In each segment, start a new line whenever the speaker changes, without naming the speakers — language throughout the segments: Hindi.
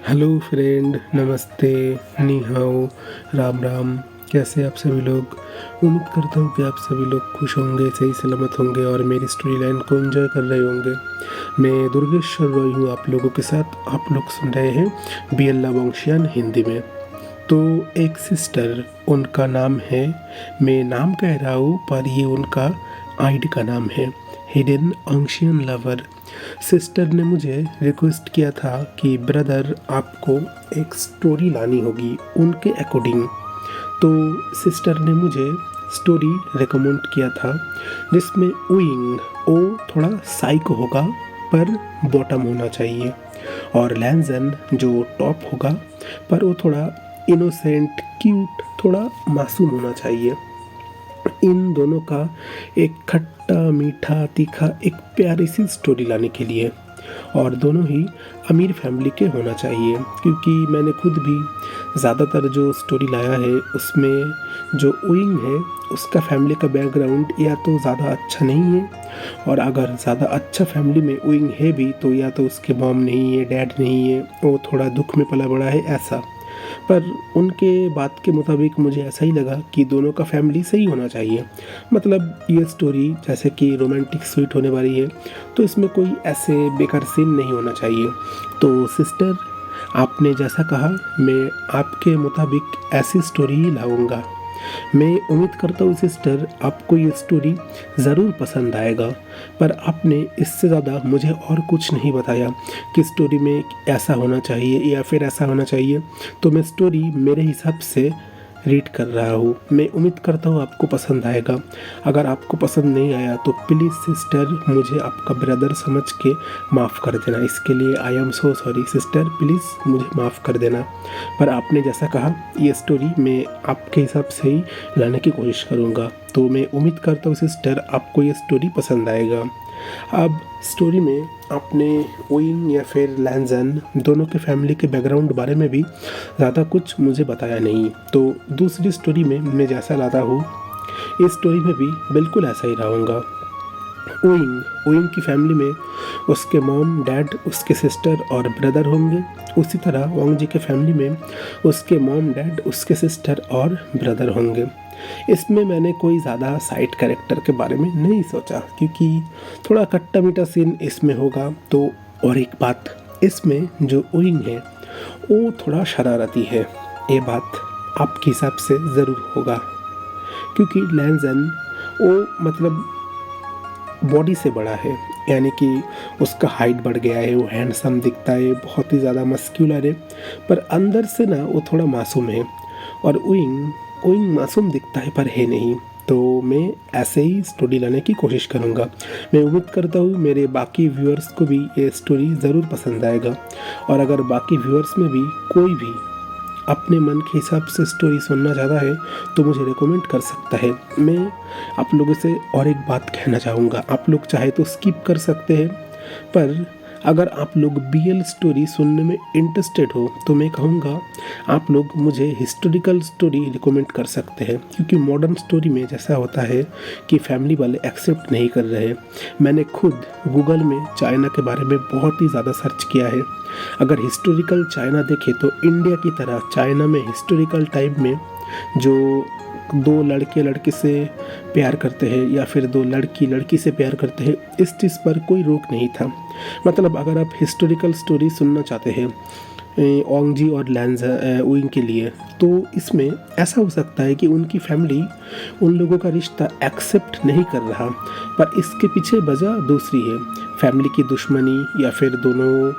हेलो फ्रेंड, नमस्ते, नी हाओ, राम राम। कैसे आप सभी लोग? उम्मीद करता हूँ कि आप सभी लोग खुश होंगे, सही सलामत होंगे और मेरी स्टोरी लाइन को एंजॉय कर रहे होंगे। मैं दुर्गेश्वर रॉय हूँ आप लोगों के साथ। आप लोग सुन रहे हैं बियल्ला वंशियन हिंदी में। तो एक सिस्टर, उनका नाम है, मैं नाम कह रहा हूँ पर ये उनका आईडी का नाम है, हिडन अंशियन लवर। सिस्टर ने मुझे रिक्वेस्ट किया था कि ब्रदर आपको एक स्टोरी लानी होगी उनके अकॉर्डिंग। तो सिस्टर ने मुझे स्टोरी रिकमेंड किया था जिसमें विंग ओ थोड़ा साइको होगा पर बॉटम होना चाहिए, और लैंजन जो टॉप होगा पर वो थोड़ा इनोसेंट क्यूट थोड़ा मासूम होना चाहिए। इन दोनों का एक खट्टा मीठा तीखा एक प्यारी सी स्टोरी लाने के लिए, और दोनों ही अमीर फैमिली के होना चाहिए, क्योंकि मैंने खुद भी ज़्यादातर जो स्टोरी लाया है उसमें जो विंग है उसका फैमिली का बैकग्राउंड या तो ज़्यादा अच्छा नहीं है, और अगर ज़्यादा अच्छा फैमिली में विंग है भी तो या तो उसके मॉम नहीं है, डैड नहीं है, वो थोड़ा दुख में पला बड़ा है ऐसा। पर उनके बात के मुताबिक मुझे ऐसा ही लगा कि दोनों का फैमिली सही होना चाहिए। मतलब ये स्टोरी जैसे कि रोमांटिक स्वीट होने वाली है तो इसमें कोई ऐसे बेकार सीन नहीं होना चाहिए। तो सिस्टर, आपने जैसा कहा मैं आपके मुताबिक ऐसी स्टोरी ही लाऊंगा। मैं उम्मीद करता हूँ सिस्टर आपको ये स्टोरी ज़रूर पसंद आएगा। पर आपने इससे ज़्यादा मुझे और कुछ नहीं बताया कि स्टोरी में ऐसा होना चाहिए या फिर ऐसा होना चाहिए। तो मैं स्टोरी मेरे हिसाब से रीड कर रहा हूँ। मैं उम्मीद करता हूँ आपको पसंद आएगा। अगर आपको पसंद नहीं आया तो प्लीज़ सिस्टर मुझे आपका ब्रदर समझ के माफ़ कर देना। इसके लिए I am so sorry sister, please मुझे माफ़ कर देना। पर आपने जैसा कहा ये स्टोरी मैं आपके हिसाब से ही लाने की कोशिश करूँगा। तो मैं उम्मीद करता हूँ सिस्टर आपको ये स्टोरी पसंद आएगा। अब स्टोरी में आपने ओइन या फिर लैंजन दोनों के फैमिली के बैकग्राउंड बारे में भी ज़्यादा कुछ मुझे बताया नहीं। तो दूसरी स्टोरी में मैं जैसा लाता हूँ इस स्टोरी में भी बिल्कुल ऐसा ही रहूँगा। ओइंग ओइंग की फैमिली में उसके मॉम डैड उसके सिस्टर और ब्रदर होंगे। उसी तरह वांग जी के फैमिली में उसके मॉम डैड उसके सिस्टर और ब्रदर होंगे। इसमें मैंने कोई ज़्यादा साइड कैरेक्टर के बारे में नहीं सोचा क्योंकि थोड़ा खट्टा मीठा सीन इसमें होगा। तो और एक बात, इसमें जो ओइंग है वो थोड़ा शरारती है, ये बात आपके हिसाब से ज़रूर होगा, क्योंकि लैंजन वो मतलब बॉडी से बड़ा है, यानी कि उसका हाइट बढ़ गया है, वो हैंडसम दिखता है, बहुत ही ज़्यादा मस्क्यूलर है, पर अंदर से ना वो थोड़ा मासूम है। और विंग विंग मासूम दिखता है पर है नहीं। तो मैं ऐसे ही स्टोरी लाने की कोशिश करूँगा। मैं उम्मीद करता हूँ मेरे बाकी व्यूअर्स को भी ये स्टोरी ज़रूर पसंद आएगा, और अगर बाकी व्यूअर्स में भी कोई भी अपने मन के हिसाब से स्टोरी सुनना चाहता है तो मुझे रिकमेंड कर सकता है। मैं आप लोगों से और एक बात कहना चाहूँगा, आप लोग चाहे तो स्किप कर सकते हैं, पर अगर आप लोग बीएल स्टोरी सुनने में इंटरेस्टेड हो तो मैं कहूँगा आप लोग मुझे हिस्टोरिकल स्टोरी रिकमेंड कर सकते हैं, क्योंकि मॉडर्न स्टोरी में जैसा होता है कि फैमिली वाले एक्सेप्ट नहीं कर रहे। मैंने खुद गूगल में चाइना के बारे में बहुत ही ज़्यादा सर्च किया है। अगर हिस्टोरिकल चाइना देखें तो इंडिया की तरह चाइना में हिस्टोरिकल टाइम में जो दो लड़के लड़के से प्यार करते हैं या फिर दो लड़की लड़की से प्यार करते हैं, इस चीज़ पर कोई रोक नहीं था। मतलब अगर आप हिस्टोरिकल स्टोरी सुनना चाहते हैं ओंग जी और विंग के लिए, तो इसमें ऐसा हो सकता है कि उनकी फैमिली उन लोगों का रिश्ता एक्सेप्ट नहीं कर रहा, पर इसके पीछे वजह दूसरी है, फैमिली की दुश्मनी या फिर दोनों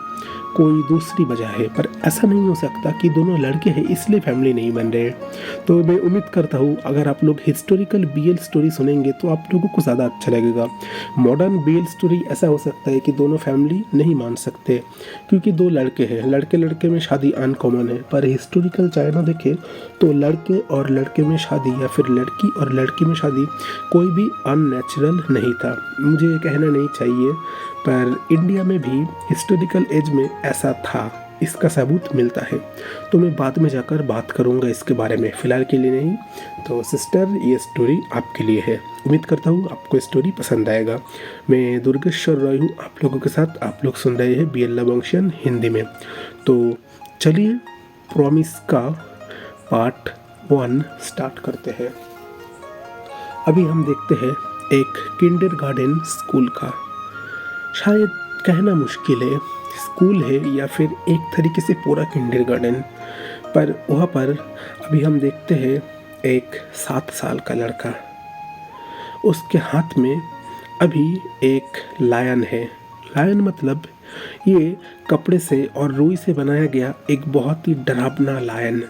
कोई दूसरी वजह है। पर ऐसा नहीं हो सकता कि दोनों लड़के हैं इसलिए फैमिली नहीं बन रहे। तो मैं उम्मीद करता हूँ अगर आप लोग हिस्टोरिकल बीएल स्टोरी सुनेंगे तो आप लोगों को ज़्यादा अच्छा लगेगा। मॉडर्न बीएल स्टोरी ऐसा हो सकता है कि दोनों फैमिली नहीं मान सकते क्योंकि दो लड़के हैं, लड़के लड़के में शादी अनकॉमन है। पर हिस्टोरिकल चाइना देखें तो लड़के और लड़के में शादी या फिर लड़की और लड़की में शादी कोई भी अननेचुरल नहीं था। मुझे ये कहना नहीं चाहिए, पर इंडिया में भी हिस्टोरिकल एज में ऐसा था, इसका सबूत मिलता है। तो मैं बाद में जाकर बात करूँगा इसके बारे में, फ़िलहाल के लिए नहीं। तो सिस्टर ये स्टोरी आपके लिए है। उम्मीद करता हूँ आपको स्टोरी पसंद आएगा। मैं दुर्गेश्वर रॉय हूँ आप लोगों के साथ। आप लोग सुन रहे हैं बियल्ला वंशियन हिंदी में। तो चलिए प्रॉमिस का पार्ट 1 स्टार्ट करते हैं। अभी हम देखते हैं एक किंडरगार्टन स्कूल का। शायद कहना मुश्किल है स्कूल है या फिर एक तरीके से पूरा किंडरगार्टन, पर वहाँ पर अभी हम देखते हैं एक 7 साल का लड़का। उसके हाथ में अभी एक लायन है। लायन मतलब ये कपड़े से और रुई से बनाया गया एक बहुत ही डरावना लायन,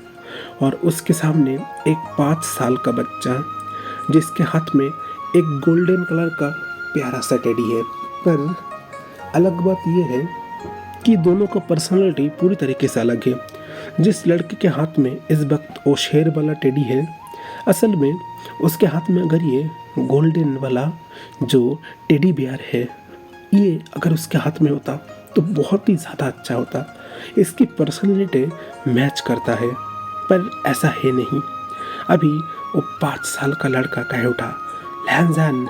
और उसके सामने एक 5 साल का बच्चा जिसके हाथ में एक गोल्डन कलर का प्यारा सा टेडी है। पर अलग बात यह है कि दोनों का पर्सनालिटी पूरी तरीके से अलग है। जिस लड़के के हाथ में इस वक्त वो शेर वाला टेडी है, असल में उसके हाथ में अगर ये गोल्डन वाला जो टेडी बियर है, ये अगर उसके हाथ में होता तो बहुत ही ज़्यादा अच्छा होता। इसकी पर्सनैलिटी मैच करता है, पर ऐसा है नहीं। अभी वो 5 साल का लड़का कह उठा, लैनजान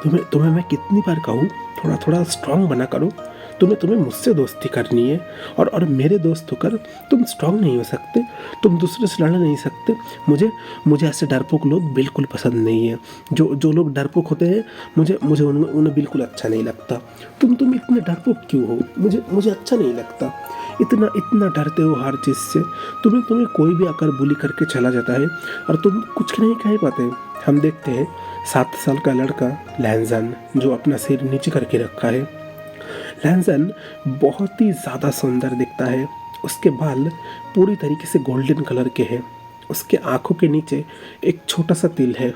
तुम्हें मैं कितनी बार कहूँ थोड़ा थोड़ा स्ट्रांग बना करो। तुम्हें मुझसे दोस्ती करनी है, और मेरे दोस्त होकर तुम स्ट्रांग नहीं हो सकते, तुम दूसरे से लड़ नहीं सकते। मुझे ऐसे डरपोक लोग बिल्कुल पसंद नहीं है। जो लोग डरपोक होते हैं मुझे उन्हें बिल्कुल अच्छा नहीं लगता। तुम इतने डरपोक क्यों हो? मुझे अच्छा नहीं लगता। इतना डरते हो हर चीज़ से। तुम्हें कोई भी आकर बुली करके चला जाता है और तुम कुछ नहीं कह पाते। हम देखते हैं 7 साल का लड़का लैनजान जो अपना सिर नीचे करके रखा है। लैनजान बहुत ही ज़्यादा सुंदर दिखता है। उसके बाल पूरी तरीके से गोल्डन कलर के हैं। उसके आँखों के नीचे एक छोटा सा तिल है।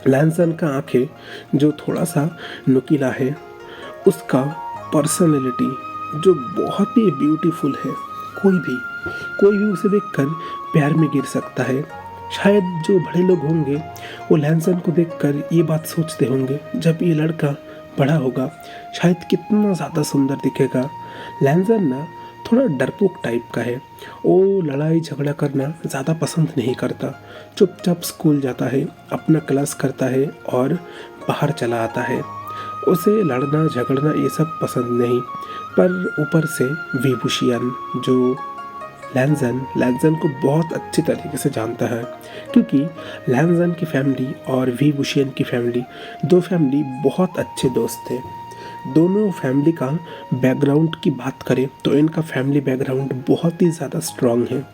लैनजान का आँखें जो थोड़ा सा नुकीला है। उसका पर्सनैलिटी जो बहुत ही ब्यूटीफुल है। कोई भी उसे देखकर प्यार में गिर सकता है। शायद जो बड़े लोग होंगे वो लैनजान को देखकर ये बात सोचते होंगे, जब ये लड़का बड़ा होगा शायद कितना ज़्यादा सुंदर दिखेगा। लैनजान ना थोड़ा डरपोक टाइप का है। वो लड़ाई झगड़ा करना ज़्यादा पसंद नहीं करता। चुपचाप स्कूल जाता है, अपना क्लास करता है और बाहर चला आता है। उसे लड़ना झगड़ना ये सब पसंद नहीं। पर ऊपर से विभूषियन जो लैनजान को बहुत अच्छी तरीके से जानता है, क्योंकि लैनजान की फैमिली और विभूषियन की फैमिली 2 फैमिली बहुत अच्छे दोस्त थे। दोनों फैमिली का बैकग्राउंड की बात करें तो इनका फैमिली बैकग्राउंड बहुत ही ज़्यादा स्ट्रांग है।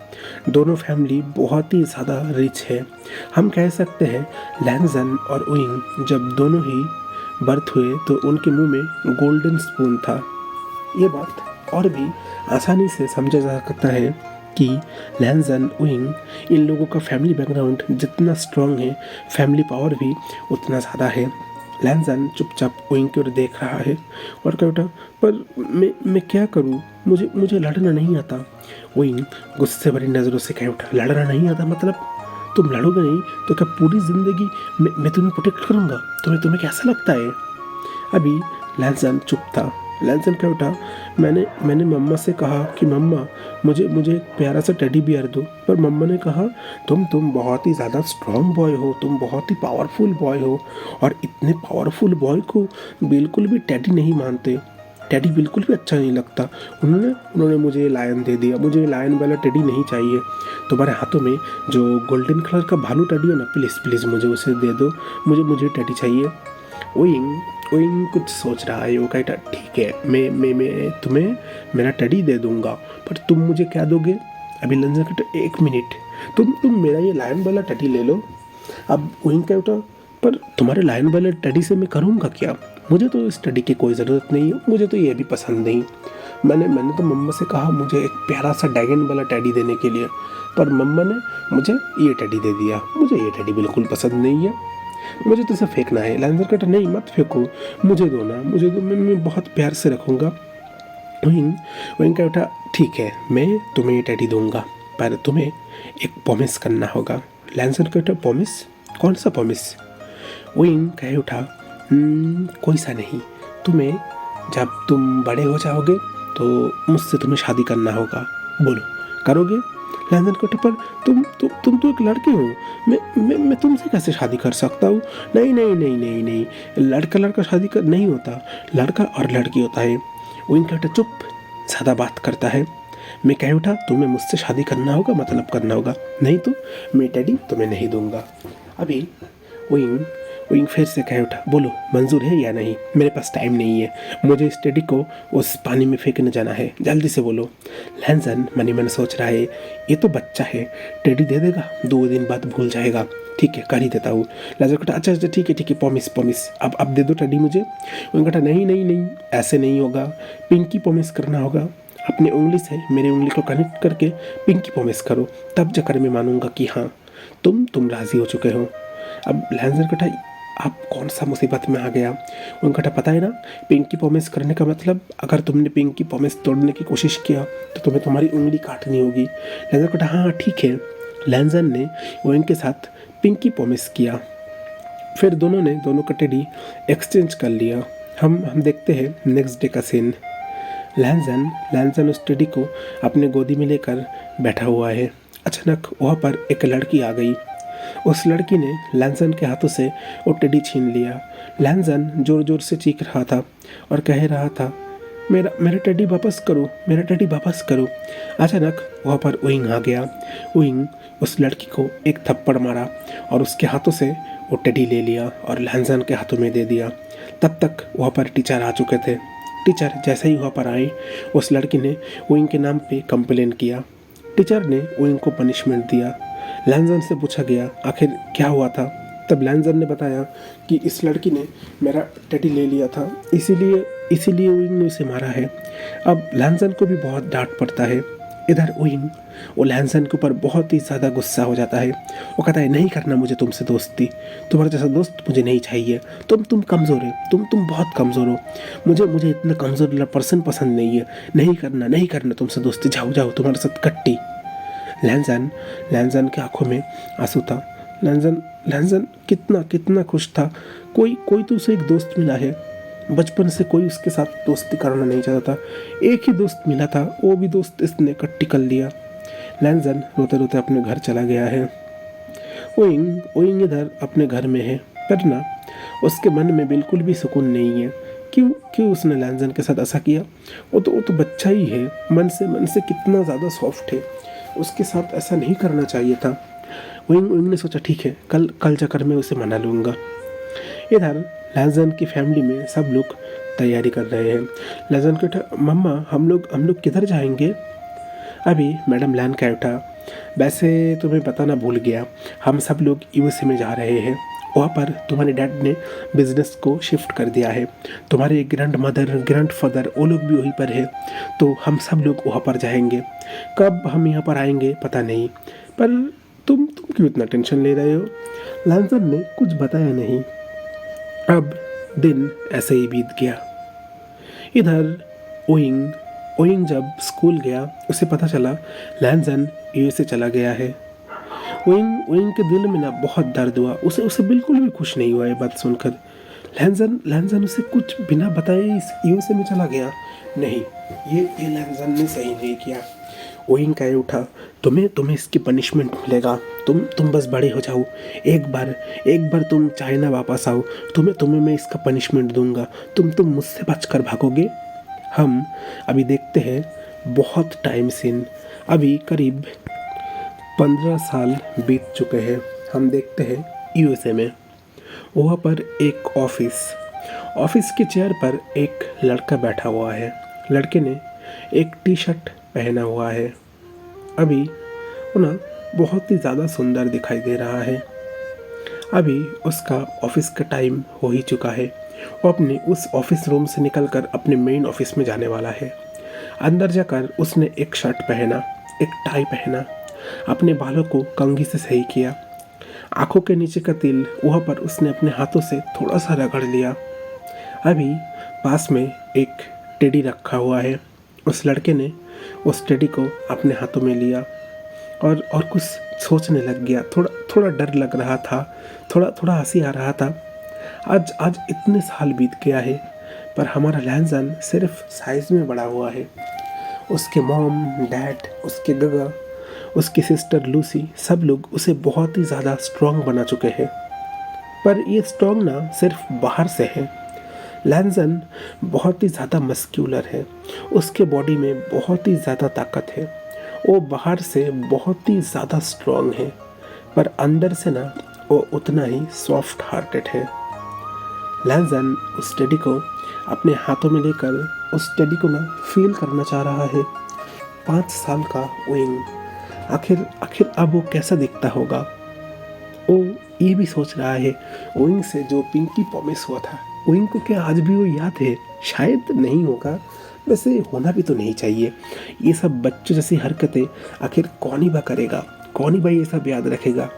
दोनों फैमिली बहुत ही ज़्यादा रिच है। हम कह सकते हैं लैनजान और उइंग जब दोनों ही बर्थ हुए तो उनके मुंह में गोल्डन स्पून था। ये बात और भी आसानी से समझा जा सकता है कि लैनजान उइंग इन लोगों का फैमिली बैकग्राउंड जितना स्ट्रांग है, फैमिली पावर भी उतना ज़्यादा है। लैनजान चुपचाप उइंग की ओर देख रहा है और कह उठा, पर मैं क्या करूं? मुझे लड़ना नहीं आता। उइंग गुस्से भरी नज़रों से कह उठा, लड़ना नहीं आता मतलब तुम लड़ोगे नहीं तो क्या पूरी ज़िंदगी मैं तुम्हें प्रोटेक्ट करूँगा? तुम्हें कैसा लगता है? अभी लैनजान चुप था। लैनजान कह उठा, मैंने मम्मा से कहा कि मम्मा मुझे एक प्यारा सा टेडी बियर दो, पर मम्मा ने कहा तुम बहुत ही ज़्यादा स्ट्रांग बॉय हो, तुम बहुत ही पावरफुल बॉय हो, और इतने पावरफुल बॉय को बिल्कुल भी टेडी नहीं मानते। टेडी बिल्कुल भी अच्छा नहीं लगता। उन्होंने मुझे लायन दे दिया। मुझे लायन वाला टेडी नहीं चाहिए। तुम्हारे हाथों में जो गोल्डन कलर का भालू टेडी हो ना, प्लीज़ मुझे उसे दे दो। मुझे टेडी चाहिए। ओइंग कुछ सोच रहा है। वो कहता, ठीक है, मैं तुम्हें मेरा टेडी दे दूंगा, पर तुम मुझे क्या दोगे? अभी लैनजान कहता, 1 मिनट, तुम मेरा ये लायन वाला टेडी ले लो। अब ओइंग कहता, पर तुम्हारे लायन वाले टेडी से मैं करूँगा क्या? मुझे तो इस टेडी की कोई ज़रूरत नहीं है। मुझे तो ये भी पसंद नहीं। मैंने तो मम्मा से कहा मुझे एक प्यारा सा ड्रैगन वाला टेडी देने के लिए, पर मम्मा ने मुझे ये टेडी दे दिया। मुझे ये टेडी बिल्कुल पसंद नहीं है। मुझे तो इसे फेंकना है। लैनजान कहता, नहीं मत फेंको, मुझे दो ना, मुझे दो, मैं बहुत प्यार से रखूँगा। वहीं का उठा, ठीक है, मैं तुम्हें ये टेडी दूंगा, पर तुम्हें एक प्रॉमिस करना होगा। लैनजान कहता, प्रॉमिस? कौन सा प्रॉमिस? विंग कह उठा, कोई सा नहीं, तुम्हें जब तुम बड़े हो जाओगे तो मुझसे तुम्हें शादी करना होगा। बोलो, करोगे? लैनजान कहता, पर तुम तो एक लड़के हो, मैं तुमसे कैसे शादी कर सकता हूँ? नहीं, लड़का शादी कर नहीं होता, लड़का और लड़की होता है। विंग कहता, चुप, ज़्यादा बात करता है। मैं कह उठा, तुम्हें मुझसे शादी करना होगा, मतलब करना होगा, नहीं तो मैं टेडी तुम्हें नहीं दूंगा। अभी विंग विंग फिर से कह उठा, बोलो मंजूर है या नहीं, मेरे पास टाइम नहीं है, मुझे इस टेडी को उस पानी में फेंकने जाना है, जल्दी से बोलो। लैंसन मनी मन सोच रहा है, ये तो बच्चा है, टेडी दे देगा, 2 दिन बाद भूल जाएगा, ठीक है कर ही देता हूँ। लैंसन कहता अच्छा अच्छा ठीक है प्रॉमिस प्रॉमिस, अब दे दो टेडी मुझे। विंग कहता नहीं नहीं नहीं, ऐसे नहीं होगा, पिंकी प्रॉमिस करना होगा, अपनी उंगली से मेरी उंगली को कनेक्ट करके पिंकी प्रॉमिस करो, तब जाकर मैं मानूंगा कि हाँ तुम राज़ी हो चुके हो। अब लैंसन कहता आप कौन सा मुसीबत में आ गया। उनका पता है ना, पिंकी प्रॉमिस करने का मतलब, अगर तुमने पिंकी प्रॉमिस तोड़ने की कोशिश किया तो तुम्हें तुम्हारी उंगली काटनी होगी। लैंसन कहता हाँ ठीक है। लैंसन ने विंग के साथ पिंकी प्रॉमिस किया, फिर दोनों का टेडी एक्सचेंज कर लिया। हम देखते हैं नेक्स्ट डे का सीन। लैंसन उस टेडी को अपने गोदी में लेकर बैठा हुआ है। अचानक वहाँ पर एक लड़की आ गई। उस लड़की ने लैंसन के हाथों से वो टेडी छीन लिया। लैंसन जोर जोर से चीख रहा था और कह रहा था, मेरा टेडी वापस करो, मेरा टेडी वापस करो। अचानक वहाँ पर विंग आ गया। विंग उस लड़की को एक थप्पड़ मारा और उसके हाथों से वो टेडी ले लिया और लैंसन के हाथों में दे दिया। तब तक वहाँ पर टीचर आ चुके थे। टीचर जैसे ही वहाँ पर आए, उस लड़की ने विंग के नाम पे कंप्लेन किया। टीचर ने विंग को पनिशमेंट दिया। लैंसन से पूछा गया आखिर क्या हुआ था। तब लैंसन ने बताया कि इस लड़की ने मेरा टेडी ले लिया था, इसीलिए विंग ने उसे मारा है। अब लैंसन को भी बहुत डांट पड़ता है। इधर विंग वो लैंसन के ऊपर बहुत ही ज़्यादा गुस्सा हो जाता है। वो कहता है नहीं करना मुझे तुमसे दोस्ती, तुम्हारा जैसा दोस्त मुझे नहीं चाहिए, तुम कमज़ोर है, तुम बहुत कमज़ोर हो, मुझे इतना कमज़ोर पर्सन पसंद नहीं है, नहीं करना तुमसे दोस्ती, जाओ तुम्हारे साथ कट्टी। लैंसन के आंखों में आंसू था। लैंसन कितना खुश था। कोई तो उसे एक दोस्त मिला है। बचपन से कोई उसके साथ दोस्ती करना नहीं चाहता था, एक ही दोस्त मिला था, वो भी दोस्त इसने कट्टी कर लिया। लैंसन रोते रोते अपने घर चला गया है। विंग इधर अपने घर में है, पर ना उसके मन में बिल्कुल भी सुकून नहीं है। क्यों उसने लैंसन के साथ ऐसा किया। वो तो बच्चा ही है, मन से कितना ज़्यादा सॉफ्ट है, उसके साथ ऐसा नहीं करना चाहिए था। विंग ने सोचा ठीक है, कल जाकर मैं उसे मना लूँगा। इधर लैंसन की फैमिली में सब लोग तैयारी कर रहे हैं। लैंसन कहता मम्मा हम लोग किधर जाएंगे। अभी मैडम लैन कह उठा, वैसे तुम्हें बताना भूल गया, हम सब लोग यूएसए में जा रहे हैं। वहाँ पर तुम्हारे डैड ने बिजनेस को शिफ्ट कर दिया है, तुम्हारे ग्रैंडफादर वो लोग भी वहीं पर है, तो हम सब लोग वहाँ पर जाएंगे। कब हम यहाँ पर आएंगे पता नहीं, पर तुम क्यों इतना टेंशन ले रहे हो। लैंसन ने कुछ बताया नहीं। अब दिन ऐसे ही बीत गया। इधर विंग जब स्कूल गया, उसे पता चला लैंसन यूएसए चला गया है। विंग के दिल में ना बहुत दर्द हुआ, उसे बिल्कुल भी खुश नहीं हुआ ये बात सुनकर। लैंसन उसे कुछ बिना बताए इस यूएसए में चला गया। नहीं, ये लैंसन ने सही नहीं किया। विंग कह उठा, तुम्हें इसकी पनिशमेंट मिलेगा, तुम बस बड़े हो जाओ, एक बार तुम चाइना वापस आओ, तुम्हें मैं इसका पनिशमेंट दूंगा, तुम मुझसे बचकर भागोगे। हम अभी देखते हैं बहुत टाइम सीन, अभी करीब 15 साल बीत चुके हैं। हम देखते हैं यूएसए में, वहाँ पर एक ऑफिस के चेयर पर एक लड़का बैठा हुआ है। लड़के ने एक टी शर्ट पहना हुआ है। अभी वो ना बहुत ही ज़्यादा सुंदर दिखाई दे रहा है। अभी उसका ऑफिस का टाइम हो ही चुका है। वो अपने उस ऑफिस रूम से निकलकर अपने मेन ऑफिस में जाने वाला है। अंदर जाकर उसने एक शर्ट पहना, एक टाई पहना, अपने बालों को कंघी से सही किया, आंखों के नीचे का तिल वहाँ पर उसने अपने हाथों से थोड़ा सा रगड़ लिया। अभी पास में एक टेडी रखा हुआ है। उस लड़के ने उस टेडी को अपने हाथों में लिया और कुछ सोचने लग गया। थोड़ा डर लग रहा था, थोड़ा हंसी आ रहा था। आज इतने साल बीत गया है, पर हमारा लैंसन सिर्फ साइज में बड़ा हुआ है। उसके मॉम, डैड, उसके गगा, उसकी सिस्टर लूसी, सब लोग उसे बहुत ही ज़्यादा स्ट्रॉन्ग बना चुके हैं। पर ये स्ट्रॉन्ग ना सिर्फ बाहर से है, लैंजन बहुत ही ज़्यादा मस्क्यूलर है, उसके बॉडी में बहुत ही ज़्यादा ताकत है, वो बाहर से बहुत ही ज़्यादा स्ट्रॉन्ग है, पर अंदर से ना वो उतना ही सॉफ्ट हार्टेड है। लैंजन उस टेडी को अपने हाथों में लेकर उस टेडी को ना फील करना चाह रहा है। 5 साल का विंग, आखिर अब वो कैसा दिखता होगा। वो ये भी सोच रहा है विंग से जो पिंकी प्रॉमिस हुआ था, विंग को क्या आज भी वो याद है? शायद नहीं होगा, वैसे होना भी तो नहीं चाहिए। ये सब बच्चों जैसी हरकतें आखिर कौन ही बा करेगा, कौन ही भाई ये सब याद रखेगा।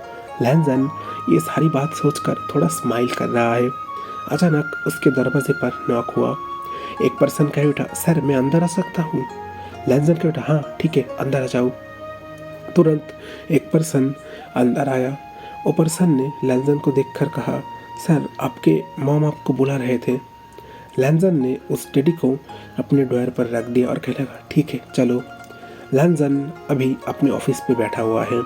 लैंजन ये सारी बात सोचकर थोड़ा स्माइल कर रहा है। अचानक उसके दरवाजे पर नॉक हुआ। एक पर्सन कह उठा, सर मैं अंदर आ सकता हूँ? लैंजन कह उठा, हाँ ठीक है अंदर आ जाओ। तुरंत एक पर्सन अंदर आया। वो पर्सन ने लैंजन को देखकर कहा, सर आपके मॉम आपको बुला रहे थे। लैंजन ने उस टेडी को अपने ड्रॉयर पर रख दिया और कहने लगा, ठीक है चलो। लैंजन अभी अपने ऑफिस पे बैठा हुआ है,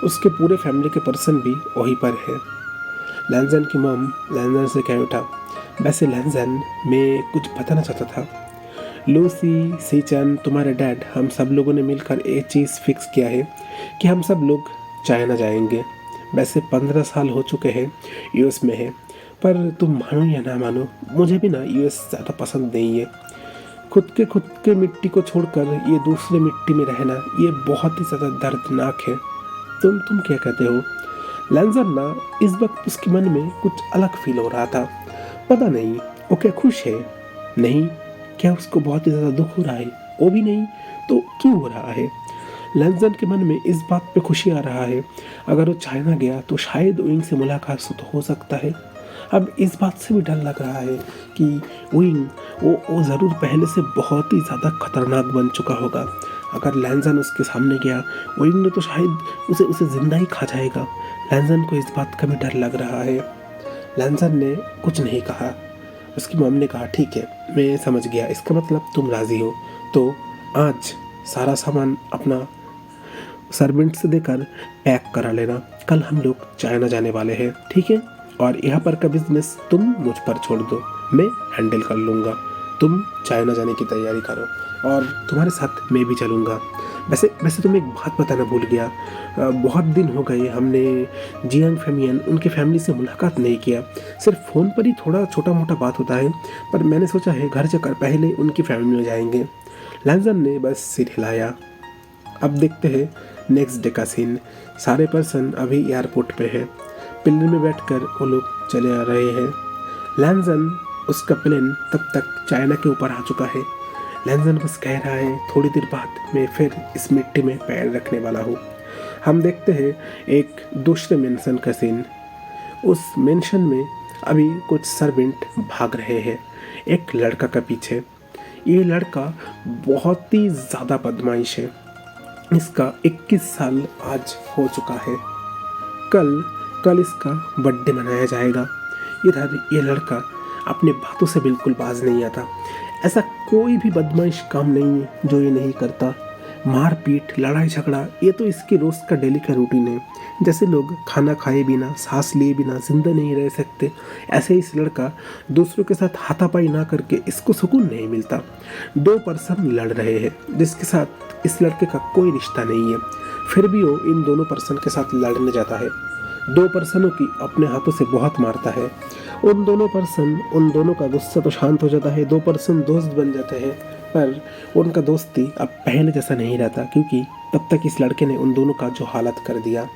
उसके पूरे फैमिली के पर्सन भी वहीं पर है। लैंजन की मॉम लैंजन से कह उठा, वैसे लैंजन मैं कुछ बताना चाहता था। लूसी, सीचन, तुम्हारे डैड, हम सब लोगों ने मिलकर एक चीज़ फिक्स किया है कि हम सब लोग चाइना जाएंगे। वैसे 15 साल हो चुके हैं यूएस में है, पर तुम मानो या ना मानो मुझे भी ना यूएस ज़्यादा पसंद नहीं है। खुद के मिट्टी को छोड़कर ये दूसरे मिट्टी में रहना ये बहुत ही ज़्यादा दर्दनाक है। तुम क्या कहते हो? लैंजन ना इस वक्त उसके मन में कुछ अलग फील हो रहा था। पता नहीं वो क्या खुश है, नहीं क्या उसको बहुत ही ज़्यादा दुख हो रहा है, वो भी नहीं तो क्यों हो रहा है। लैंजन के मन में इस बात पे खुशी आ रहा है, अगर वो चाइना गया तो शायद विंग से मुलाकात तो हो सकता है। अब इस बात से भी डर लग रहा है कि विंग वो ज़रूर पहले से बहुत ही ज़्यादा खतरनाक बन चुका होगा। अगर लैंजन उसके सामने गया, विंग ने तो शायद उसे जिंदा ही खा जाएगा। लैंजन को इस बात का भी डर लग रहा है। लैंजन ने कुछ नहीं कहा। उसकी मॉम ने कहा, ठीक है मैं समझ गया, इसका मतलब तुम राज़ी हो, तो आज सारा सामान अपना सर्वेंट से देकर पैक करा लेना, कल हम लोग चाइना जाने वाले हैं, ठीक है? और यहाँ पर का बिजनेस तुम मुझ पर छोड़ दो, मैं हैंडल कर लूँगा। तुम चाइना जाने की तैयारी करो और तुम्हारे साथ मैं भी चलूँगा। वैसे तुम्हें एक बात बताना भूल गया, बहुत दिन हो गए हमने जियांग फेमियन उनके फैमिली से मुलाकात नहीं किया। सिर्फ फ़ोन पर ही थोड़ा छोटा मोटा बात होता है, पर मैंने सोचा है घर जाकर पहले उनकी फैमिली में जाएंगे। लैंजन ने बस सिर हिलाया। अब देखते हैं नेक्स्ट डे का सीन। सारे पर्सन अभी एयरपोर्ट पे है। प्लेन में बैठकर वो लोग चले आ रहे हैं। लैंजन उसका प्लेन तब तक चाइना के ऊपर आ चुका है। लैंजन बस कह रहा है, थोड़ी देर बाद मैं फिर इस मिट्टी में पैर रखने वाला हूँ। हम देखते हैं एक दूसरे मेंशन का सीन। उस मेंशन में अभी कुछ सर्वेंट भाग रहे हैं एक लड़का का पीछे। ये लड़का बहुत ही ज़्यादा बदमाश है। इसका 21 साल आज हो चुका है। कल इसका बर्थडे मनाया जाएगा। इधर ये लड़का अपने बातों से बिल्कुल बाज नहीं आता। ऐसा कोई भी बदमाश काम नहीं है जो ये नहीं करता। मारपीट, लड़ाई झगड़ा, ये तो इसके रोज़ का डेली का रूटीन है। जैसे लोग खाना खाए बिना, सांस लिए बिना जिंदा नहीं रह सकते, ऐसे इस लड़का दूसरों के साथ हाथापाई ना करके इसको सुकून नहीं मिलता। 2 पर्सन लड़ रहे हैं जिसके साथ इस लड़के का कोई रिश्ता नहीं है, फिर भी वो इन दोनों पर्सन के साथ लड़ने जाता है। 2 पर्सनों की अपने हाथों से बहुत मारता है। उन दोनों का गुस्सा तो शांत हो जाता है। 2 पर्सन दोस्त बन जाते हैं, पर उनका दोस्ती अब पहले जैसा नहीं रहता, क्योंकि तब तक इस लड़के ने उन दोनों का जो हालत कर दिया।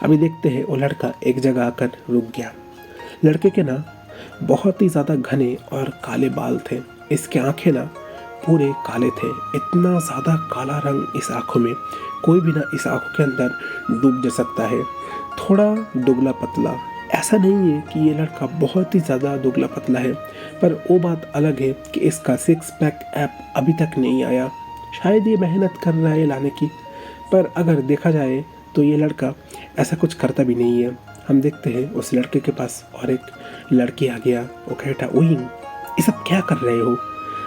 अभी देखते हैं वो लड़का एक जगह आकर रुक गया। लड़के के ना बहुत ही ज़्यादा घने और काले बाल थे। इसके आंखें ना पूरे काले थे। इतना ज़्यादा काला रंग इस आँखों में, कोई भी ना इस आँखों के अंदर डूब जा सकता है। थोड़ा दुबला पतला, ऐसा नहीं है कि ये लड़का बहुत ही ज़्यादा दुबला पतला है, पर वो बात अलग है कि इसका 6 पैक ऐप अभी तक नहीं आया। शायद ये मेहनत कर रहा है लाने की, पर अगर देखा जाए तो ये लड़का ऐसा कुछ करता भी नहीं है। हम देखते हैं उस लड़के के पास और एक लड़की आ गया। वो कहता, विंग ये सब क्या कर रहे हो?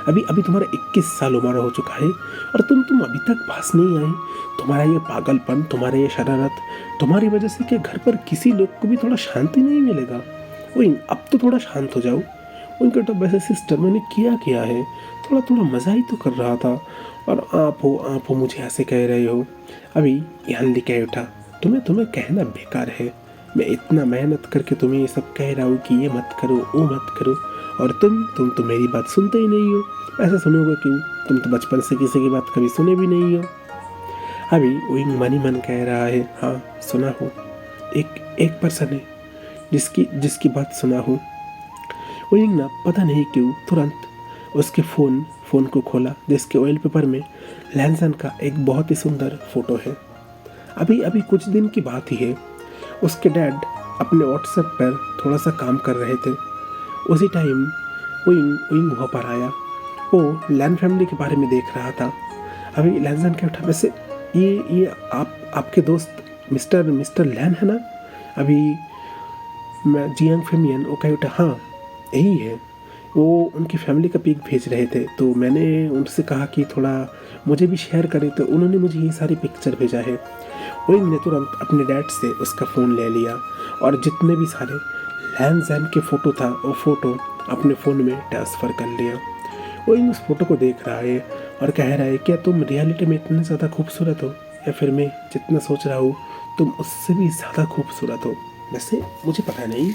अभी तुम्हारा 21 साल उम्र हो चुका है और तुम अभी तक पास नहीं आए। तुम्हारा ये पागलपन, तुम्हारा ये शरारत, तुम्हारी वजह से क्या घर पर किसी लोग को भी थोड़ा शांति नहीं मिलेगा? विंग अब तो थोड़ा शांत हो जाओ। उनका तो वैसे सिस्टर मैंने किया है, थोड़ा थोड़ा मज़ा ही तो कर रहा था, और आप हो मुझे ऐसे कह रहे हो। अभी यहाँ लिखे उठा, तुम्हें तुम्हें कहना बेकार है, मैं इतना मेहनत करके तुम्हें ये सब कह रहा हूँ कि ये मत करो वो मत करो, और तुम तो मेरी बात सुनते ही नहीं हो। ऐसा सुनोगे क्यों, तुम तो बचपन से किसी की बात कभी सुने भी नहीं हो। अभी वही मन ही मन कह रहा है, हाँ सुना हो, एक एक पर्सन है जिसकी जिसकी बात सुना हो। वही ना पता नहीं क्यों तुरंत उसके फ़ोन को खोला, जिसके ऑयल पेपर में लैंसन का एक बहुत ही सुंदर फोटो है। अभी अभी कुछ दिन की बात ही है, उसके डैड अपने व्हाट्सएप पर थोड़ा सा काम कर रहे थे। उसी टाइम विंग विंग वहाँ पर आया, वो लैन फैमिली के बारे में देख रहा था। अभी लैंसन के उठा, वैसे ये आपके दोस्त मिस्टर मिस्टर लैन है ना। अभी मैं जियांग फेमियन वो कह उठा, हाँ यही है। वो उनकी फैमिली का पिक भेज रहे थे, तो मैंने उनसे कहा कि थोड़ा मुझे भी शेयर करें, तो उन्होंने मुझे ये सारी पिक्चर भेजा है। विंग ने तुरंत अपने डैड से उसका फ़ोन ले लिया, और जितने भी सारे लैन जैन के फ़ोटो था वो फ़ोटो अपने फ़ोन में ट्रांसफ़र कर लिया। विंग उस फ़ोटो को देख रहा है और कह रहा है, क्या तुम रियलिटी में इतने ज़्यादा खूबसूरत हो, या फिर मैं जितना सोच रहा हूँ तुम उससे भी ज़्यादा खूबसूरत हो। वैसे मुझे पता नहीं,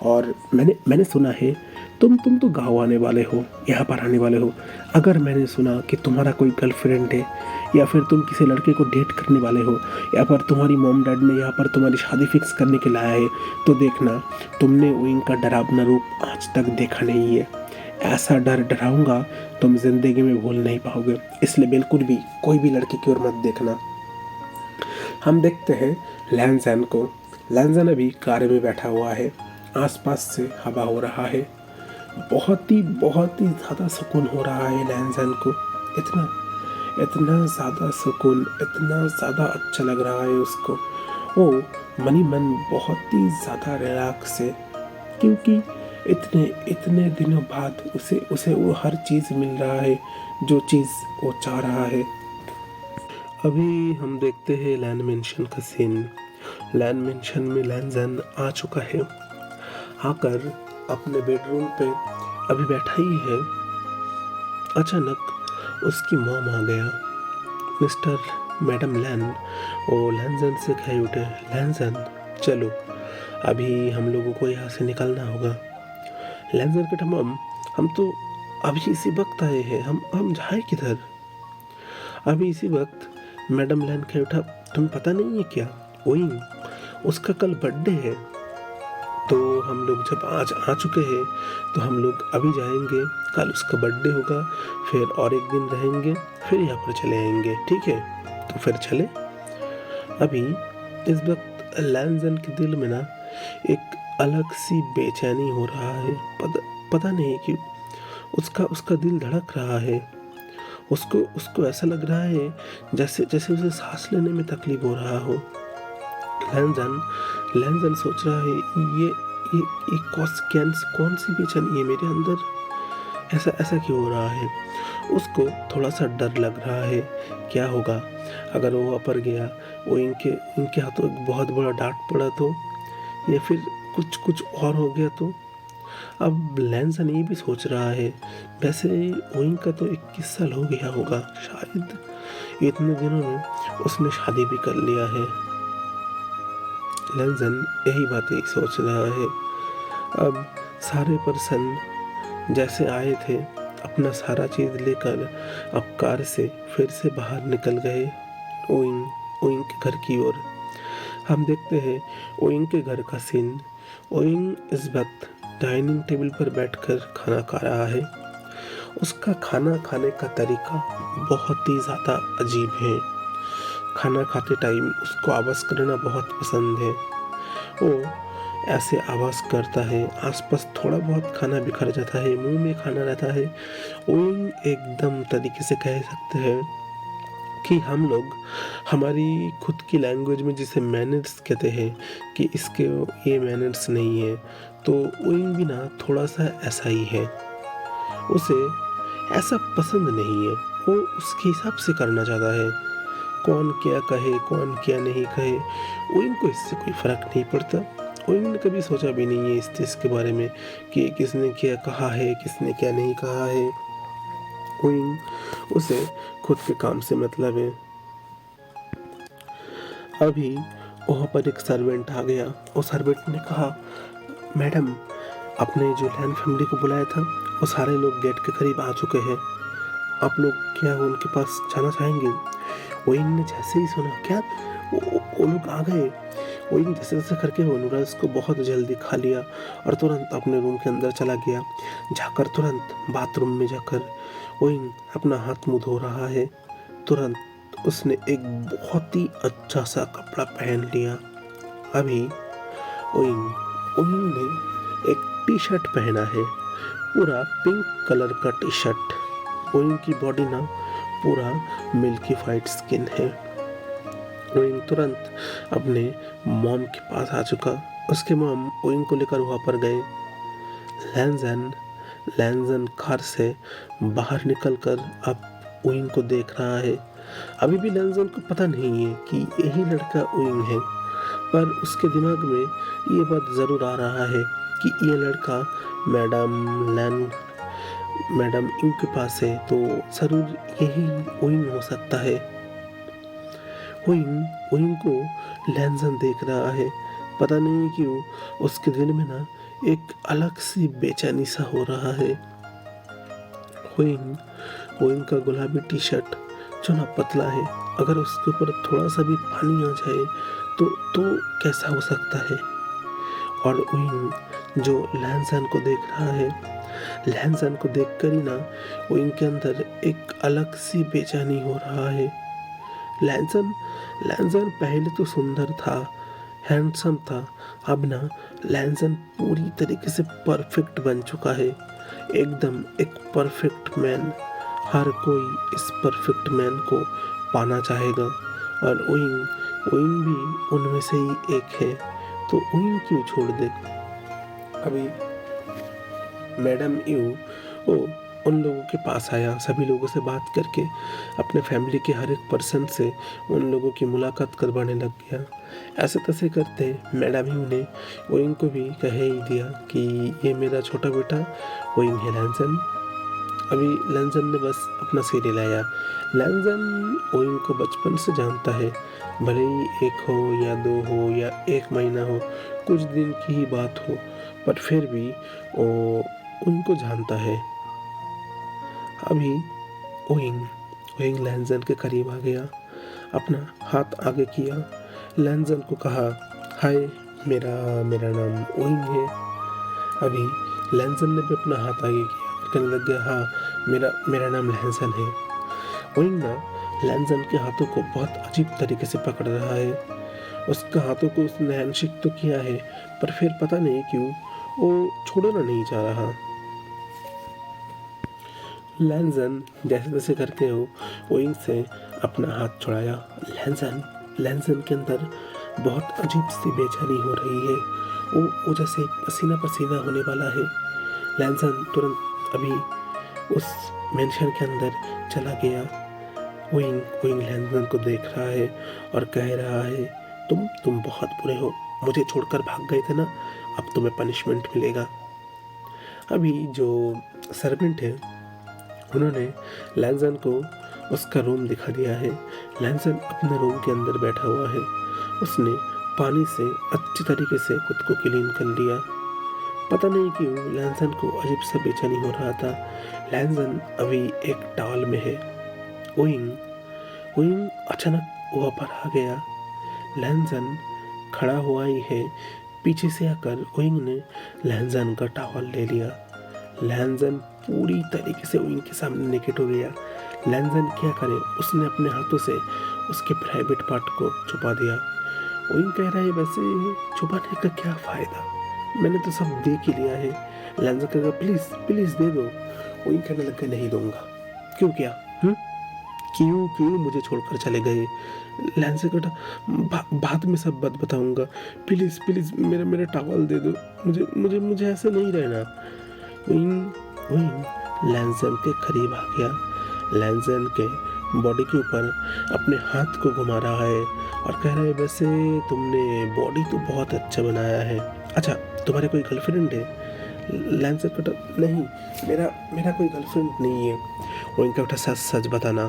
और मैंने सुना है तुम तो गाँव आने वाले हो, यहाँ पर आने वाले हो। अगर मैंने सुना कि तुम्हारा कोई गर्लफ्रेंड है, या फिर तुम किसी लड़के को डेट करने वाले हो, या फिर तुम्हारी मॉम डैड ने यहाँ पर तुम्हारी शादी फिक्स करने के लाया है, तो देखना तुमने विंग का डरावना रूप आज तक देखा नहीं है। ऐसा डर डराऊंगा तुम जिंदगी में भूल नहीं पाओगे, इसलिए बिल्कुल भी कोई भी लड़की की ओर मत देखना। हम देखते हैं लैंजन को। लैंजन अभी कार में बैठा हुआ है, आसपास से हवा हो रहा है, बहुत ही ज़्यादा सुकून हो रहा है लैंजन को। इतना इतना ज़्यादा सुकून, इतना ज़्यादा अच्छा लग रहा है उसको। वो मनी मन बहुत ही ज़्यादा रिलैक्स है, क्योंकि इतने इतने दिनों बाद उसे उसे वो हर चीज़ मिल रहा है जो चीज़ वो चाह रहा है। अभी हम देखते हैं लैन मेंशन का सीन। लैन मेंशन में लैंजन आ चुका है, आकर अपने बेडरूम पे अभी बैठा ही है। अचानक उसकी मॉम आ गया। मिस्टर मैडम लैन वो लैंजन से कह उठे, लैंजन चलो अभी हम लोगों को यहाँ से निकलना होगा। लैंजन के मॉम, हम तो अभी इसी वक्त आए हैं, हम जाए किधर। अभी इसी वक्त मैडम लैन कह उठा, तुम्हें पता नहीं है क्या, ओइंग उसका कल बर्थडे है, तो हम लोग जब आज आ चुके हैं तो हम लोग अभी जाएंगे, कल उसका बर्थडे होगा, फिर और एक दिन रहेंगे, फिर यहाँ पर चले आएंगे, ठीक है। तो फिर चले। अभी इस वक्त लैंजन के दिल में ना एक अलग सी बेचैनी हो रहा है। पता नहीं क्यों उसका उसका दिल धड़क रहा है। उसको उसको ऐसा लग रहा है जैसे जैसे उसे सांस लेने में तकलीफ हो रहा हो। लैंजन लैंजन सोच रहा है, ये कौन सी बेचैनी है मेरे अंदर, ऐसा ऐसा क्यों हो रहा है। उसको थोड़ा सा डर लग रहा है, क्या होगा अगर वो अपर गया, वो इनके हाथों एक बहुत बड़ा डांट पड़ा तो, या फिर कुछ कुछ और हो गया तो। अब लैंजन ये भी सोच रहा है, वैसे ओइंग का तो 21 साल हो गया होगा शायद, इतने दिनों में उसने शादी भी कर लिया है। लैंजन यही बातें सोच रहा है। अब सारे पर्सन जैसे आए थे अपना सारा चीज़ लेकर अब कार से फिर से बाहर निकल गए ओइंग के घर की ओर। हम देखते हैं ओइंग के घर का सीन। ओइंग इस वक्त डाइनिंग टेबल पर बैठकर खाना खा रहा है। उसका खाना खाने का तरीका बहुत ही ज़्यादा अजीब है। खाना खाते टाइम उसको आवाज़ करना बहुत पसंद है। वो ऐसे आवाज़ करता है, आसपास थोड़ा बहुत खाना बिखर जाता है, मुंह में खाना रहता है। ओइंग एकदम तरीके से कह सकते हैं कि हम लोग हमारी खुद की लैंग्वेज में जिसे मैनर्स कहते हैं कि इसके ये मैनर्स नहीं है, तो ओइंग भी ना थोड़ा सा ऐसा ही है। उसे ऐसा पसंद नहीं है, वो उसके हिसाब से करना चाहता है। कौन क्या कहे कौन क्या नहीं कहे ओइंग को इससे कोई फ़र्क नहीं पड़ता। ओइंग ने कभी सोचा भी नहीं है इस चीज़ के बारे में कि किसने क्या कहा है, किसने क्या नहीं कहा है। ओइंग उसे खुद के काम से मतलब है। अभी वहाँ पर एक सर्वेंट आ गया। और सर्वेंट ने कहा, मैडम, आपने जो लैन फैमिली को बुलाया था वो सारे लोग गेट के करीब आ चुके हैं, आप लोग क्या उनके पास जाना चाहेंगे? ओइंग ने जैसे ही सुना, क्या वो लोग आ गए? ओइंग जैसे जैसे करके वो नूडल्स को बहुत जल्दी खा लिया और तुरंत अपने रूम के अंदर चला गया। जाकर तुरंत बाथरूम में जाकर ओइंग अपना हाथ मुंह धो रहा है। तुरंत उसने एक बहुत ही अच्छा सा कपड़ा पहन लिया। अभी ओइंग ने एक टी शर्ट पहना है, पूरा पिंक कलर का टी शर्ट। ओइंग की बॉडी ना पूरा मिल्की वाइट स्किन है। ओइंग तुरंत अपने मॉम के पास आ चुका। उसके मॉम ओइंग को लेकर वहाँ पर गए। लैंजन कार से बाहर निकलकर अब ओइंग को देख रहा है। अभी भी लैंजन को पता नहीं है कि यही लड़का ओइंग है, पर उसके दिमाग में ये बात ज़रूर आ रहा है कि ये लड़का मैडम इंग के पास है, तो ज़रूर यही ओइंग हो सकता है। ओइंग को लैंजन देख रहा है। पता नहीं क्यों उसके दिल में ना एक अलग सी बेचैनी सा हो रहा है। ओइंग का गुलाबी टी शर्ट जो ना पतला है, अगर उसके ऊपर थोड़ा सा भी पानी आ जाए तो कैसा हो सकता है। और ओइंग जो लैंजन को देख रहा है, लैंजन को देखकर ही ना ओइंग के अंदर एक अलग सी बेचैनी हो रहा है। लैंजन पहले तो सुंदर था, हैंडसम था। अब ना लैंजन पूरी तरीके से परफेक्ट बन चुका है, एकदम एक परफेक्ट मैन। हर कोई इस परफेक्ट मैन को पाना चाहेगा और ओइंग भी उनमें से ही एक है, तो ओइंग क्यों छोड़ दे। अभी मैडम यू उन लोगों के पास आया, सभी लोगों से बात करके अपने फैमिली के हर एक पर्सन से उन लोगों की मुलाकात करवाने लग गया। ऐसे तैसे करते मैडम यू ने ओइंग को भी कह ही दिया कि ये मेरा छोटा बेटा ओइंग है, लैंजन। अभी लैंजन ने बस अपना सिर हिलाया। लैंजन ओइंग को बचपन से जानता है, भले ही 1 हो या 2 हो या 1 महीना हो, कुछ दिन की ही बात हो, पर फिर भी वो उनको जानता है। अभी ओइंग लैंजन के करीब आ गया, अपना हाथ आगे किया, लैंजन को कहा, हाय, मेरा नाम ओइंग है। अभी लैंजन ने भी अपना हाथ आगे किया, कहने लग गया, हाँ, मेरा नाम लैंजन है। ओइंग ना लैंजन के हाथों को बहुत अजीब तरीके से पकड़ रहा है। उसका हाथों को उसने हैंडशेक तो किया है, पर फिर पता नहीं क्यों वो छोड़ना नहीं चाह रहा। लैंजन जैसे तैसे करके हो ओइंग से अपना हाथ छुड़ाया। लैंजन के अंदर बहुत अजीब सी बेचैनी हो रही है। वो जैसे पसीना पसीना होने वाला है। लैंजन तुरंत अभी उस मेंशन के अंदर चला गया। ओइंग लैंजन को देख रहा है और कह रहा है, तुम बहुत बुरे हो, मुझे छोड़कर भाग गए थे ना, अब तुम्हें पनिशमेंट मिलेगा। अभी जो सर्वेंट है उन्होंने लैंजन को उसका रूम दिखा दिया है। लैंजन अपने रूम के अंदर बैठा हुआ है। उसने पानी से अच्छी तरीके से खुद को क्लीन कर लिया। पता नहीं क्यों लैंजन को अजीब सा बेचैनी हो रहा था। लैंजन अभी एक टॉवल में है। ओइंग अचानक वहाँ पर आ गया। लैंजन खड़ा हुआ ही है, पीछे से आकर ओइंग ने लैंजन का टॉवल ले लिया। लैंजन पूरी तरीके से ओइंग के सामने नेकेड हो गया। लैंजन क्या करे, उसने अपने हाथों से उसके प्राइवेट पार्ट को छुपा दिया। ओइंग कह रहा है, वैसे छुपाने का क्या फ़ायदा, मैंने तो सब देख ही लिया है। लैंजन कह रहा, प्लीज़ दे दो। ओइंग कहने लग गया, नहीं दूंगा। क्यों क्या? क्यों मुझे छोड़कर चले गए? लैंजन कहता, बाद में सब बात बताऊंगा, प्लीज़ मेरा टॉवल दे दो, मुझे ऐसे नहीं रहना। ओइंग लैंजन के करीब आ गया। लैंजन के बॉडी के ऊपर अपने हाथ को घुमा रहा है और कह रहा है, वैसे तुमने बॉडी तो बहुत अच्छा बनाया है, अच्छा, तुम्हारे कोई गर्लफ्रेंड है? लैंसर कटा, नहीं, मेरा कोई गर्लफ्रेंड नहीं है। विंग उठा, सच सच बताना,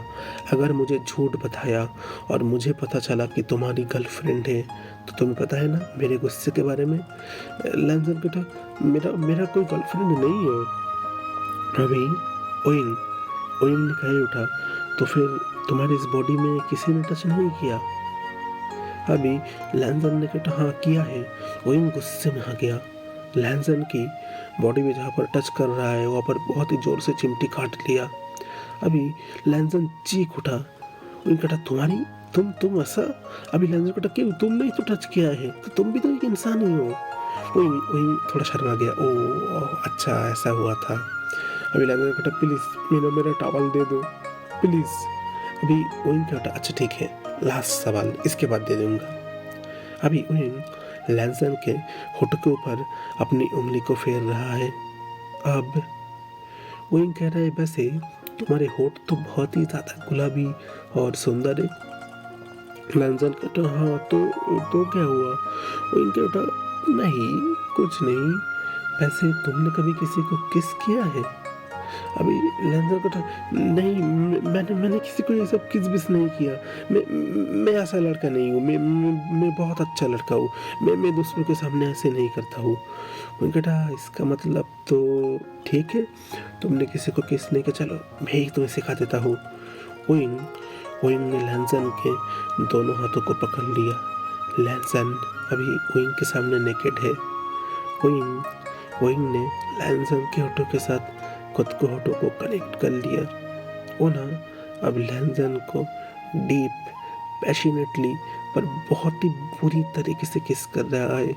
अगर मुझे झूठ बताया और मुझे पता चला कि तुम्हारी गर्लफ्रेंड है तो तुम्हें पता है ना मेरे गुस्से के बारे में। लैंसर कटा, मेरा कोई गर्लफ्रेंड नहीं है अभी। ओइंग ओइंग ने कहे उठा, तो फिर तुम्हारी इस बॉडी में किसी ने टच नहीं किया? अभी लैंसन ने कहा, हाँ किया है। ओइंग गुस्से में आ गया। लैंसन की बॉडी में जहाँ पर टच कर रहा है वहाँ पर बहुत ही जोर से चिमटी काट लिया। अभी लैंसन चीख उठा। ओइंग कहा, तुम्हारी तुम ऐसा? अभी लैंसन कहा, क्यों, तुमने ही तो टच किया है, तो तुम भी तो एक इंसान ही हो। ओइंग थोड़ा शर्मा गया। ओ अच्छा, ऐसा हुआ था। अभी लैंसन कहा, प्लीज मेरा टॉवल दे दो प्लीज। अभी ओइंग कहा, अच्छा ठीक है, लास्ट सवाल, इसके बाद दे दूंगा। अभी ओइंग लैंसन के होठ के ऊपर अपनी उंगली को फेर रहा है। अब ओइंग कह रहा है, वैसे तुम्हारे होठ तो बहुत ही ज्यादा गुलाबी और सुंदर है। लैंसन कहता, हाँ तो क्या हुआ? ओइंग कहता, नहीं कुछ नहीं, वैसे तुमने कभी किसी को किस किया है? अभी लैंसर कहता, नहीं, मैंने किसी को ये सब किस बिस नहीं किया। मैं ऐसा लड़का नहीं हूँ, मैं बहुत अच्छा लड़का हूँ। मैं दूसरों के सामने ऐसे नहीं करता हूँ। उन्होंने कहा, इसका मतलब तो ठीक है, तुमने किसी को किस नहीं किया, चलो मैं ही तुम्हें सिखा देता हूँ। ओइंग ओइंग ने लैंसन के दोनों हाथों को पकड़ लिया। लैंसन अभी ओइंग के सामने नेकेड है। ओइंग ने लैंसन के होठों के साथ खुद को होठों को कनेक्ट कर लिया। वो ना अब लैंसन को डीप, पैशनेटली पर बहुत ही बुरी तरीके से किस कर रहा है।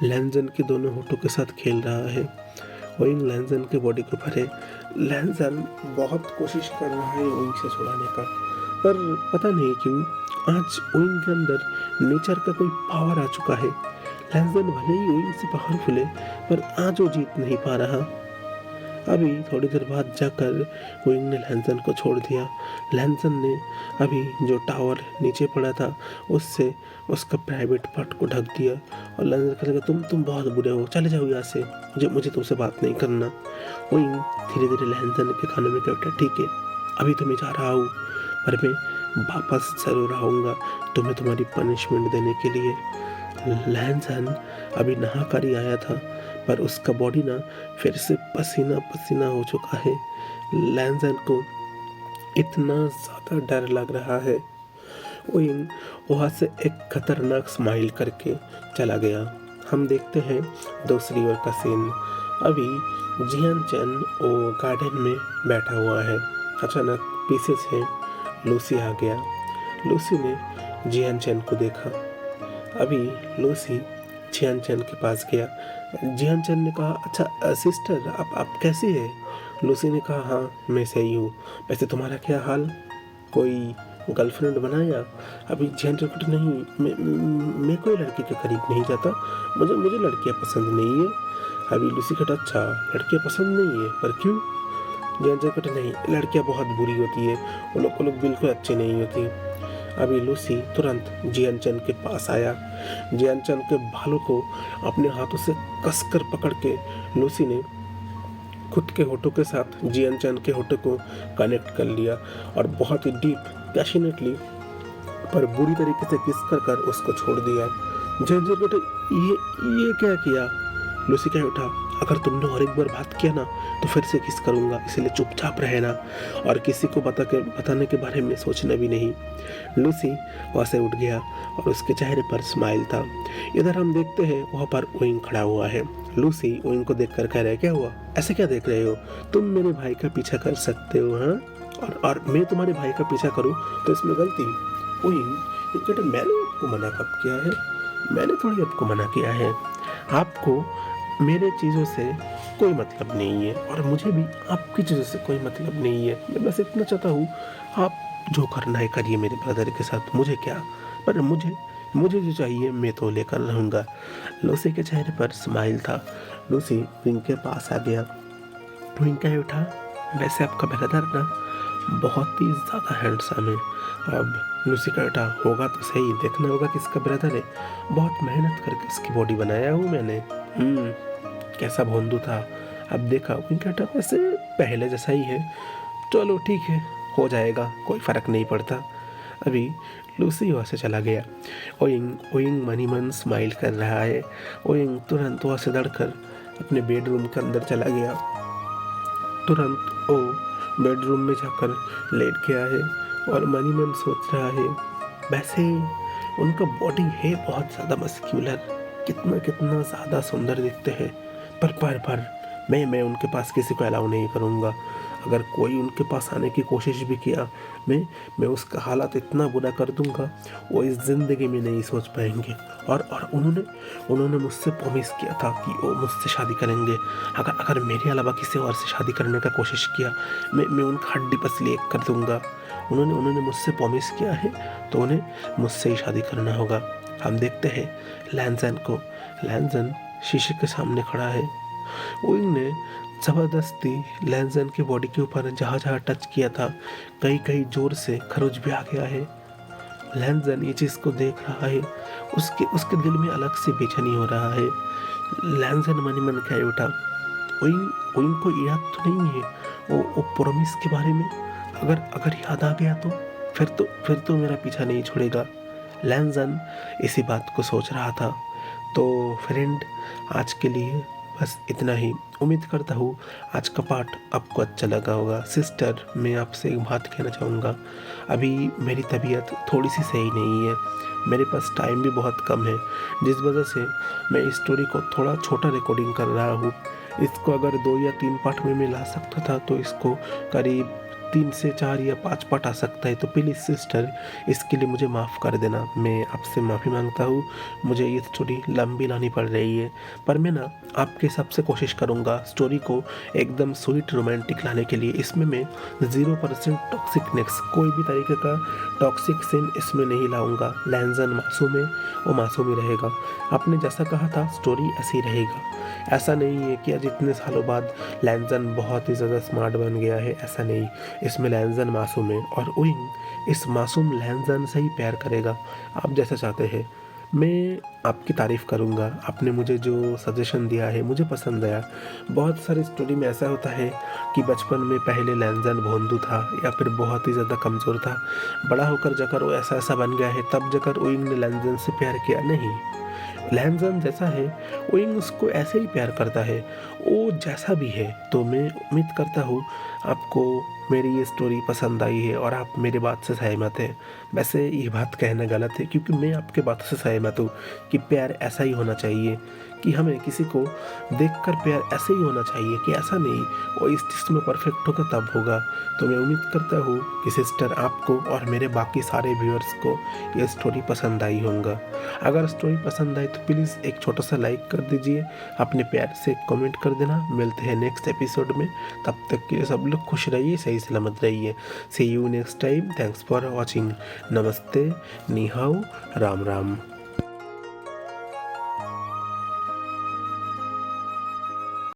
लैंसन के दोनों होठों के साथ खेल रहा है। ओइंग लैंसन के बॉडी के ऊपर है। लैंसन बहुत कोशिश कर रहा है ओइंग से छुड़ाने का, पर पता नहीं क्यों आज ओइंग के अंदर नेचर का कोई पावर आ चुका है। लैंसन भले ही ओइंग से पावरफुल है, पर आज वो जीत नहीं पा रहा। अभी थोड़ी देर बाद जाकर ओइंग ने लैंसन को छोड़ दिया। लैंसन ने अभी जो टावर नीचे पड़ा था उससे उसका प्राइवेट पार्ट को ढक दिया और लैंसन कहने लगा, तुम बहुत बुरे हो, चले जाओ यहाँ से, मुझे तुमसे बात नहीं करना। ओइंग धीरे धीरे लैंसन के कानों में कहता, ठीक है, अभी तो मैं जा रहा हूँ, पर मैं वापस जरूर आऊँगा तुम्हें तुम्हारी पनिशमेंट देने के लिए। लैंसन अभी नहा कर ही आया था, पर उसका बॉडी ना फिर से पसीना पसीना हो चुका है। लैंसन को इतना ज़्यादा डर लग रहा है। ओइंग वहाँ से एक खतरनाक स्माइल करके चला गया। हम देखते हैं दूसरी ओर का सीन। अभी जियान चैन वो गार्डन में बैठा हुआ है। अचानक पीछे से लूसी आ गया। लूसी ने जियान चैन को देखा। अभी लूसी जियान चैन के पास गया। जियान चैन ने कहा, अच्छा सिस्टर, आप कैसी है? लूसी ने कहा, हाँ मैं सही हूँ, वैसे तुम्हारा क्या हाल, कोई गर्लफ्रेंड बनाया? अभी जियान चैन को, नहीं, मैं कोई लड़की के करीब नहीं जाता, मुझे लड़कियाँ पसंद नहीं है। अभी लूसी कहता, अच्छा लड़कियाँ पसंद नहीं है, पर क्यों? जियान चैन कहता, नहीं, लड़कियाँ बहुत बुरी होती है, वो लोग बिल्कुल अच्छी नहीं होती। अभी लूसी तुरंत जियान चैन के पास आया। जियान चैन के बालों को अपने हाथों से कसकर पकड़ के लूसी ने खुद के होठों के साथ जियान चैन के होठों को कनेक्ट कर लिया और बहुत ही डीप, पैशनेटली पर बुरी तरीके से किस कर उसको छोड़ दिया। जियान चैन बेटे, ये क्या किया? लूसी कह उठा, अगर तुमने और एक बार बात किया ना तो फिर से किस करूँगा, इसलिए चुपचाप रहना और किसी को बताने के बारे में सोचना भी नहीं। लूसी वहाँ से उठ गया और उसके चेहरे पर स्माइल था। इधर हम देखते हैं वहाँ पर ओइंग खड़ा हुआ है। लूसी ओइंग को देखकर कह रहा है, क्या हुआ, ऐसे क्या देख रहे हो? तुम मेरे भाई का पीछा कर सकते हो, हाँ, और मैं तुम्हारे भाई का पीछा करूँ तो इसमें गलती? ओइंग कहते, मैंने आपको मना कब किया है? मैंने थोड़ी आपको मना किया है। आपको मेरे चीज़ों से कोई मतलब नहीं है और मुझे भी आपकी चीज़ों से कोई मतलब नहीं है। मैं बस इतना चाहता हूँ, आप जो करना है करिए मेरे ब्रदर के साथ, मुझे क्या, पर मुझे जो चाहिए मैं तो लेकर रहूँगा। लूसी के चेहरे पर स्माइल था। लूसी विंग के पास आ गया। विंग कह उठा, वैसे आपका ब्रदर ना बहुत ही ज़्यादा हैंडसम है। अब लूसी का बेटा होगा तो सही, देखना होगा किसका ब्रदर है। बहुत मेहनत करके इसकी बॉडी बनाया हूँ मैंने। कैसा भोंदू था, अब देखा उनका बेटा वैसे पहले जैसा ही है। चलो ठीक है, हो जाएगा, कोई फ़र्क नहीं पड़ता। अभी लूसी वहाँ से चला गया। ओइंग ओइंग मनी मन स्माइल कर रहा है। ओइंग तुरंत वहाँ से दौड़कर अपने बेडरूम के अंदर चला गया। तुरंत वो बेडरूम में जाकर लेट गया है और मनी मन सोच रहा है, वैसे उनका बॉडी है बहुत ज़्यादा मस्क्यूलर, कितना कितना ज़्यादा सुंदर दिखते हैं। पर मैं उनके पास किसी को अलाउ नहीं करूँगा। अगर कोई उनके पास आने की कोशिश भी किया, मैं उसका हालत इतना बुरा कर दूंगा, वो इस ज़िंदगी में नहीं सोच पाएंगे। और उन्होंने मुझसे प्रॉमिस किया था कि वो मुझसे शादी करेंगे। अगर मेरे अलावा किसी और से शादी करने का कोशिश किया, मैं उनका हड्डी पसली एक कर दूंगा। उन्होंने मुझसे प्रॉमिस किया है, तो उन्हें मुझसे ही शादी करना होगा। हम देखते हैं लैंजन को। लैंजन शीशे के सामने खड़ा है। ओइंग ने ज़बरदस्ती लैंजन की बॉडी के ऊपर जहाँ टच किया था, कहीं जोर से खरोच भी आ गया है। लैंजन ये चीज़ को देख रहा है, उसके दिल में अलग से बेचैनी हो रहा है। लैंजन मन ही मन कह उठा, ओइंग को याद तो नहीं है वो प्रॉमिस के बारे में? अगर याद आ गया तो फिर तो मेरा पीछा नहीं छोड़ेगा। लैंजन इसी बात को सोच रहा था। तो फ्रेंड, आज के लिए बस इतना ही। उम्मीद करता हूँ आज का पार्ट आपको अच्छा लगा होगा। सिस्टर, मैं आपसे एक बात कहना चाहूँगा। अभी मेरी तबीयत थोड़ी सी सही नहीं है, मेरे पास टाइम भी बहुत कम है, जिस वजह से मैं इस स्टोरी को थोड़ा छोटा रिकॉर्डिंग कर रहा हूँ। इसको अगर 2 या 3 पार्ट में मैं ला सकता था तो इसको करीब 3 से 4 या 5 पार्ट आ सकता है। तो प्लीज़ सिस्टर, इसके लिए मुझे माफ़ कर देना। मैं आपसे माफ़ी मांगता हूँ, मुझे ये स्टोरी लंबी लानी पड़ रही है, पर मैं ना आपके हिसाब से कोशिश करूँगा स्टोरी को एकदम स्वीट रोमांटिक लाने के लिए। इसमें मैं 0% टॉक्सिकनेस, कोई भी तरीके का टॉक्सिक सीन इसमें नहीं लाऊंगा। लैंजन मासूम है, वो मासूम ही रहेगा। आपने जैसा कहा था स्टोरी ऐसी रहेगा। ऐसा नहीं है कि आज इतने सालों बाद लैंजन बहुत ही ज़्यादा स्मार्ट बन गया है, ऐसा नहीं। इसमें लैंजन मासूम है और ओइंग इस मासूम लैंजन से ही प्यार करेगा। आप जैसा चाहते हैं, मैं आपकी तारीफ़ करूँगा। आपने मुझे जो सजेशन दिया है मुझे पसंद आया। बहुत सारी स्टोरी में ऐसा होता है कि बचपन में पहले लैंजन भोंदू था या फिर बहुत ही ज़्यादा कमज़ोर था, बड़ा होकर जाकर वो ऐसा बन गया है, तब जाकर ओइंग ने लैंजन से प्यार किया। नहीं, लैंजन जैसा है ओइंग उसको ऐसे ही प्यार करता है, वो जैसा भी है। तो मैं उम्मीद करता हूँ आपको मेरी ये स्टोरी पसंद आई है और आप मेरी बात से सहमत हैं। वैसे ये बात कहना गलत है, क्योंकि मैं आपके बातों से सहमत हूँ कि प्यार ऐसा ही होना चाहिए, कि हमें किसी को देखकर प्यार ऐसे ही होना चाहिए, कि ऐसा नहीं वो इस चीज़ में परफेक्ट होगा तब होगा। तो मैं उम्मीद करता हूँ कि सिस्टर आपको और मेरे बाकी सारे व्यूअर्स को ये स्टोरी पसंद आई होगा। अगर स्टोरी पसंद आए तो प्लीज़ एक छोटा सा लाइक कर दीजिए, अपने प्यार से कमेंट कर देना। मिलते हैं नेक्स्ट एपिसोड में, तब तक के लिए सब लोग खुश रहिए, सही सलामत रहिए। See you next time. Thanks for watching. नमस्ते, नी हाओ, राम राम।